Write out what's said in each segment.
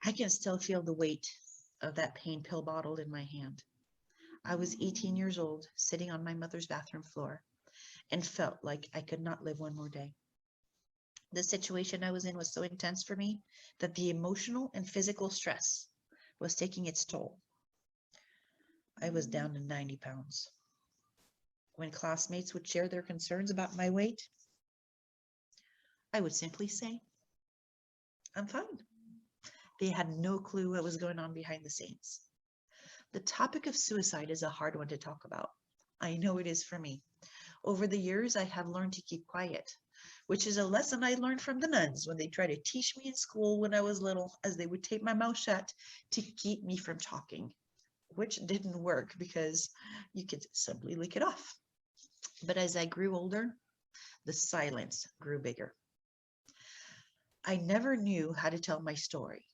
I can still feel the weight of that pain pill bottle in my hand. I was 18 years old, sitting on my mother's bathroom floor, and felt like I could not live one more day. The situation I was in was so intense for me that the emotional and physical stress was taking its toll. I was down to 90 pounds. When classmates would share their concerns about my weight, I would simply say, I'm fine. They had no clue what was going on behind the scenes. The topic of suicide is a hard one to talk about. I know it is for me. Over the years, I have learned to keep quiet, which is a lesson I learned from the nuns when they tried to teach me in school when I was little, as they would tape my mouth shut to keep me from talking, which didn't work because you could simply lick it off. But as I grew older, the silence grew bigger. I never knew how to tell my story.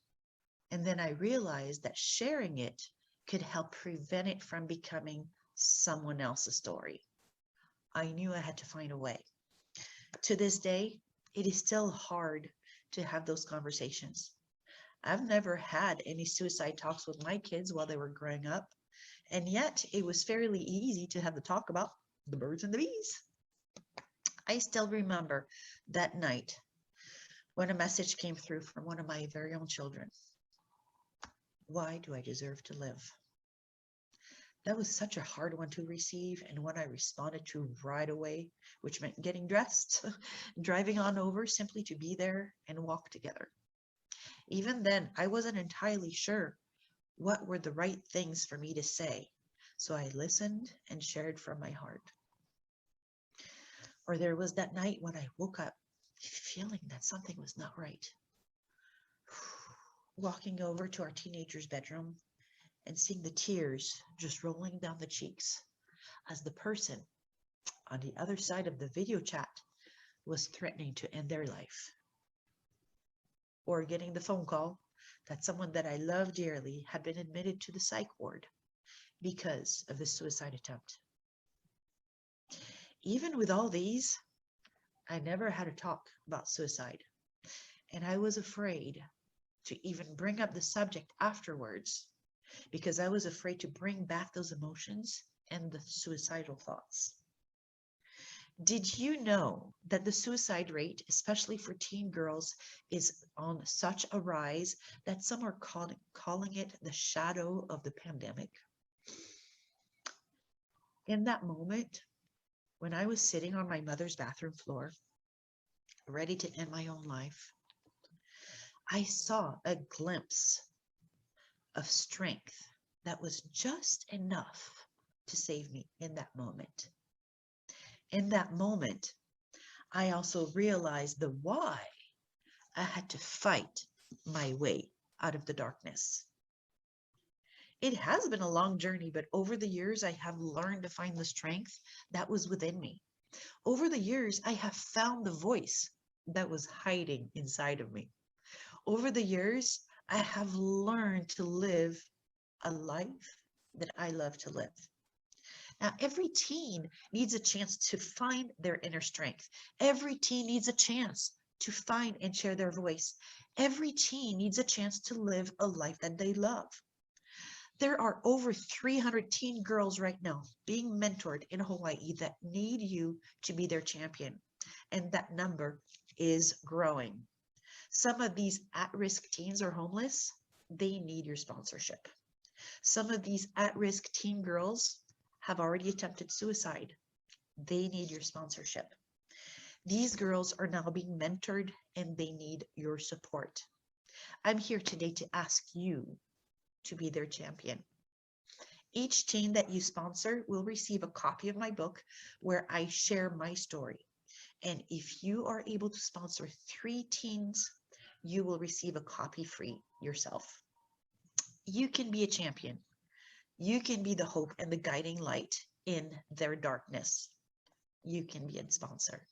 And then I realized that sharing it could help prevent it from becoming someone else's story. I knew I had to find a way. To this day, it is still hard to have those conversations. I've never had any suicide talks with my kids while they were growing up, and yet it was fairly easy to have the talk about the birds and the bees. I still remember that night when a message came through from one of my very own children. Why do I deserve to live? That was such a hard one to receive, and one I responded to right away, which meant getting dressed, driving on over simply to be there and walk together. Even then, I wasn't entirely sure what were the right things for me to say, so I listened and shared from my heart. Or there was that night when I woke up feeling that something was not right. Walking over to our teenager's bedroom and seeing the tears just rolling down the cheeks as the person on the other side of the video chat was threatening to end their life. Or getting the phone call that someone that I love dearly had been admitted to the psych ward because of the suicide attempt. Even with all these, I never had a talk about suicide, and I was afraid to even bring up the subject afterwards because I was afraid to bring back those emotions and the suicidal thoughts. Did you know that the suicide rate, especially for teen girls, is on such a rise that some are calling it the shadow of the pandemic? In that moment, when I was sitting on my mother's bathroom floor, ready to end my own life, I saw a glimpse of strength that was just enough to save me in that moment. In that moment, I also realized the why I had to fight my way out of the darkness. It has been a long journey, but over the years, I have learned to find the strength that was within me. Over the years, I have found the voice that was hiding inside of me. Over the years, I have learned to live a life that I love to live. Now, every teen needs a chance to find their inner strength. Every teen needs a chance to find and share their voice. Every teen needs a chance to live a life that they love. There are over 300 teen girls right now being mentored in Hawaii that need you to be their champion. And that number is growing. Some of these at-risk teens are homeless. They need your sponsorship. Some of these at-risk teen girls have already attempted suicide. They need your sponsorship. These girls are now being mentored and they need your support. I'm here today to ask you to be their champion. Each teen that you sponsor will receive a copy of my book where I share my story. And if you are able to sponsor 3 teens, you will receive a copy free yourself. You can be a champion. You can be the hope and the guiding light in their darkness. You can be a sponsor.